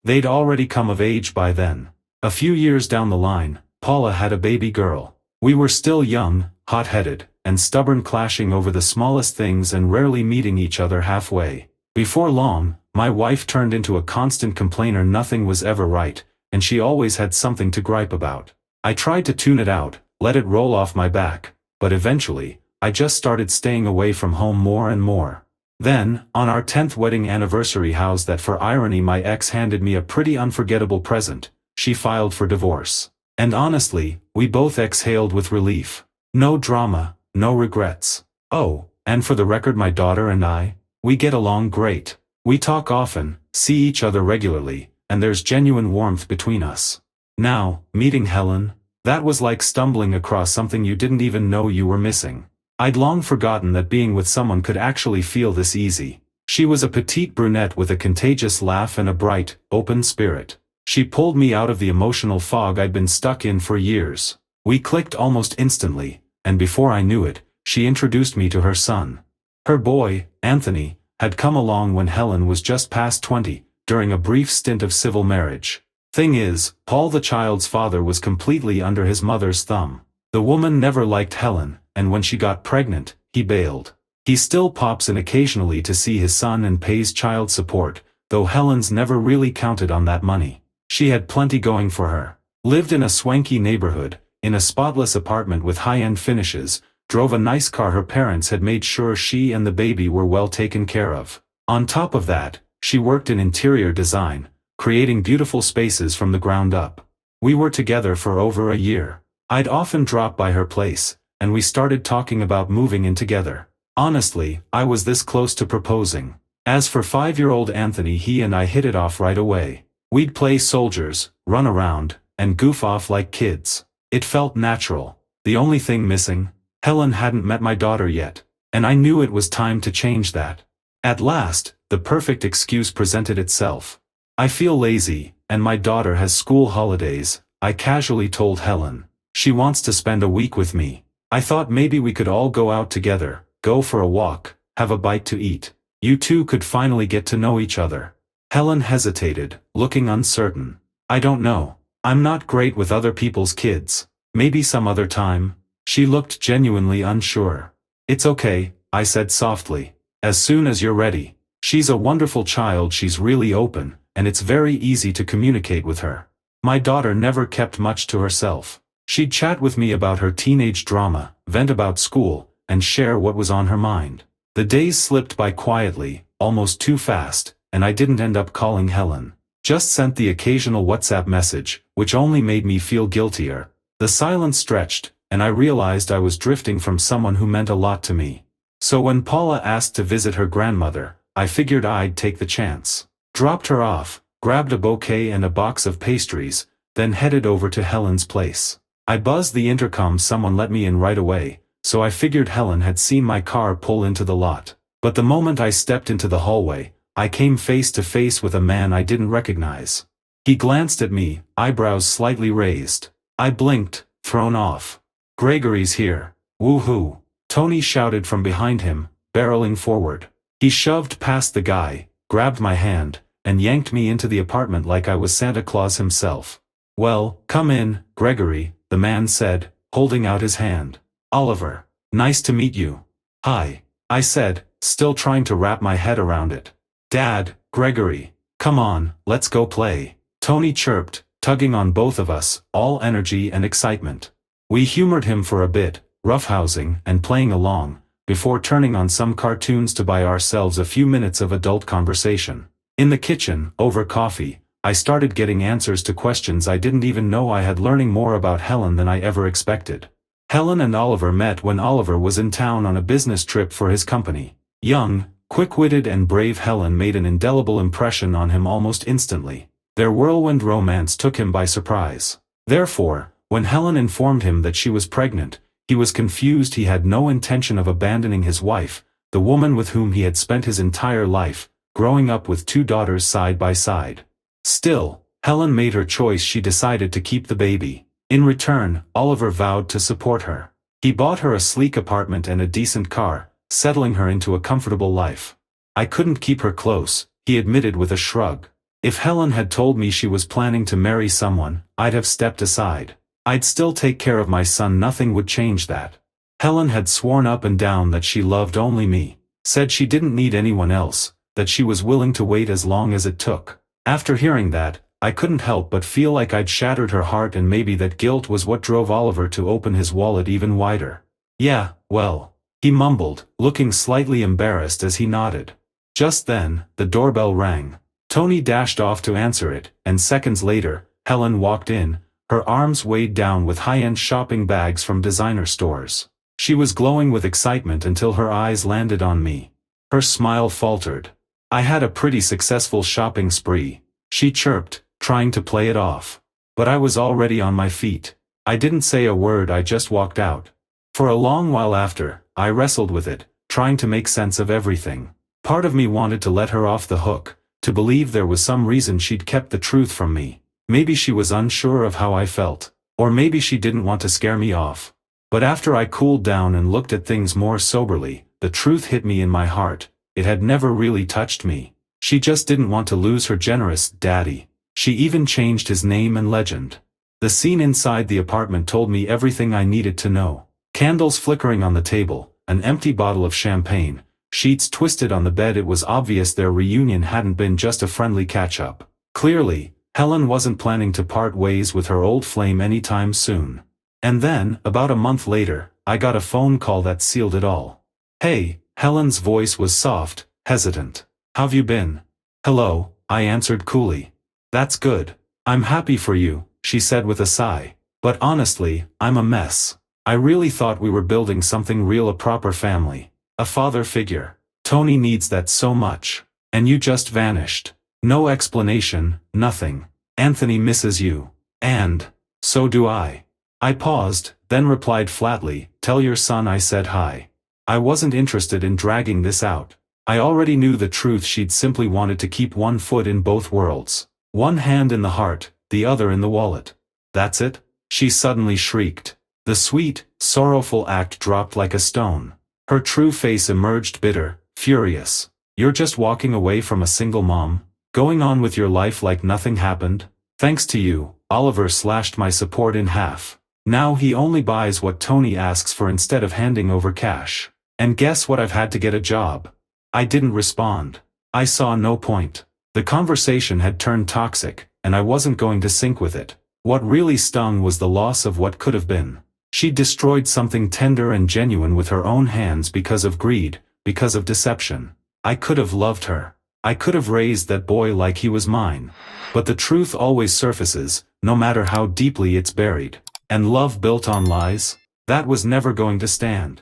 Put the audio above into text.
They'd already come of age by then. A few years down the line, Paula had a baby girl. We were still young, hot-headed, and stubborn, clashing over the smallest things and rarely meeting each other halfway. Before long, my wife turned into a constant complainer. Nothing was ever right, and she always had something to gripe about. I tried to tune it out, let it roll off my back, but eventually, I just started staying away from home more and more. Then, on our 10th wedding anniversary, how's that for irony, my ex handed me a pretty unforgettable present. She filed for divorce. And honestly, we both exhaled with relief. No drama, no regrets. Oh, and for the record, my daughter and I, we get along great. We talk often, see each other regularly, and there's genuine warmth between us. Now, meeting Helen, that was like stumbling across something you didn't even know you were missing. I'd long forgotten that being with someone could actually feel this easy. She was a petite brunette with a contagious laugh and a bright, open spirit. She pulled me out of the emotional fog I'd been stuck in for years. We clicked almost instantly, and before I knew it, she introduced me to her son. Her boy, Anthony, had come along when Helen was just past 20, during a brief stint of civil marriage. Thing is, Paul the child's father was completely under his mother's thumb. The woman never liked Helen, and when she got pregnant, he bailed. He still pops in occasionally to see his son and pays child support, though Helen's never really counted on that money. She had plenty going for her. Lived in a swanky neighborhood, in a spotless apartment with high-end finishes, drove a nice car. Her parents had made sure she and the baby were well taken care of. On top of that, she worked in interior design, creating beautiful spaces from the ground up. We were together for over a year. I'd often drop by her place, and we started talking about moving in together. Honestly, I was this close to proposing. As for 5-year-old Anthony, he and I hit it off right away. We'd play soldiers, run around, and goof off like kids. It felt natural. The only thing missing, Helen hadn't met my daughter yet, and I knew it was time to change that. At last, the perfect excuse presented itself. I feel lazy, and my daughter has school holidays, I casually told Helen. She wants to spend a week with me. I thought maybe we could all go out together, go for a walk, have a bite to eat. You two could finally get to know each other. Helen hesitated, looking uncertain. I don't know. I'm not great with other people's kids. Maybe some other time. She looked genuinely unsure. It's okay, I said softly. As soon as you're ready. She's a wonderful child. She's really open, and it's very easy to communicate with her. My daughter never kept much to herself. She'd chat with me about her teenage drama, vent about school, and share what was on her mind. The days slipped by quietly, almost too fast, and I didn't end up calling Helen. Just sent the occasional WhatsApp message, which only made me feel guiltier. The silence stretched, and I realized I was drifting from someone who meant a lot to me. So when Paula asked to visit her grandmother, I figured I'd take the chance. Dropped her off, grabbed a bouquet and a box of pastries, then headed over to Helen's place. I buzzed the intercom. Someone let me in right away, so I figured Helen had seen my car pull into the lot. But the moment I stepped into the hallway, I came face to face with a man I didn't recognize. He glanced at me, eyebrows slightly raised. I blinked, thrown off. Gregory's here. Woohoo! Tony shouted from behind him, barreling forward. He shoved past the guy, grabbed my hand, and yanked me into the apartment like I was Santa Claus himself. Well, come in, Gregory, the man said, holding out his hand. Oliver, nice to meet you. Hi, I said, still trying to wrap my head around it. Dad, Gregory, come on, let's go play. Tony chirped, tugging on both of us, all energy and excitement. We humored him for a bit, roughhousing and playing along, before turning on some cartoons to buy ourselves a few minutes of adult conversation. In the kitchen, over coffee, I started getting answers to questions I didn't even know I had, learning more about Helen than I ever expected. Helen and Oliver met when Oliver was in town on a business trip for his company. Young, quick-witted and brave, Helen made an indelible impression on him almost instantly. Their whirlwind romance took him by surprise. Therefore, when Helen informed him that she was pregnant, he was confused. He had no intention of abandoning his wife, the woman with whom he had spent his entire life, growing up with 2 daughters side by side. Still, Helen made her choice. She decided to keep the baby. In return, Oliver vowed to support her. He bought her a sleek apartment and a decent car, settling her into a comfortable life. I couldn't keep her close, he admitted with a shrug. If Helen had told me she was planning to marry someone, I'd have stepped aside. I'd still take care of my son, nothing would change that. Helen had sworn up and down that she loved only me, said she didn't need anyone else, that she was willing to wait as long as it took. After hearing that, I couldn't help but feel like I'd shattered her heart, and maybe that guilt was what drove Oliver to open his wallet even wider. Yeah, well, he mumbled, looking slightly embarrassed as he nodded. Just then, the doorbell rang. Tony dashed off to answer it, and seconds later, Helen walked in, her arms weighed down with high-end shopping bags from designer stores. She was glowing with excitement until her eyes landed on me. Her smile faltered. I had a pretty successful shopping spree, she chirped, trying to play it off. But I was already on my feet. I didn't say a word, I just walked out. For a long while after, I wrestled with it, trying to make sense of everything. Part of me wanted to let her off the hook, to believe there was some reason she'd kept the truth from me. Maybe she was unsure of how I felt, or maybe she didn't want to scare me off. But after I cooled down and looked at things more soberly, the truth hit me in my heart. It had never really touched me. She just didn't want to lose her generous daddy. She even changed his name and legend. The scene inside the apartment told me everything I needed to know. Candles flickering on the table, an empty bottle of champagne, sheets twisted on the bed. It was obvious their reunion hadn't been just a friendly catch-up. Clearly, Helen wasn't planning to part ways with her old flame anytime soon. And then, about a month later, I got a phone call that sealed it all. Hey, Helen's voice was soft, hesitant. How've you been? Hello, I answered coolly. That's good. I'm happy for you, she said with a sigh. But honestly, I'm a mess. I really thought we were building something real, a proper family. A father figure. Tony needs that so much. And you just vanished. No explanation, nothing. Anthony misses you. And so do I. I paused, then replied flatly, tell your son I said hi. I wasn't interested in dragging this out. I already knew the truth. She'd simply wanted to keep one foot in both worlds. One hand in the heart, the other in the wallet. That's it? She suddenly shrieked. The sweet, sorrowful act dropped like a stone. Her true face emerged, bitter, furious. You're just walking away from a single mom? Going on with your life like nothing happened? Thanks to you, Oliver slashed my support in half. Now he only buys what Tony asks for instead of handing over cash. And guess what, I've had to get a job. I didn't respond. I saw no point. The conversation had turned toxic, and I wasn't going to sink with it. What really stung was the loss of what could have been. She destroyed something tender and genuine with her own hands because of greed, because of deception. I could have loved her. I could have raised that boy like he was mine. But the truth always surfaces, no matter how deeply it's buried. And love built on lies? That was never going to stand.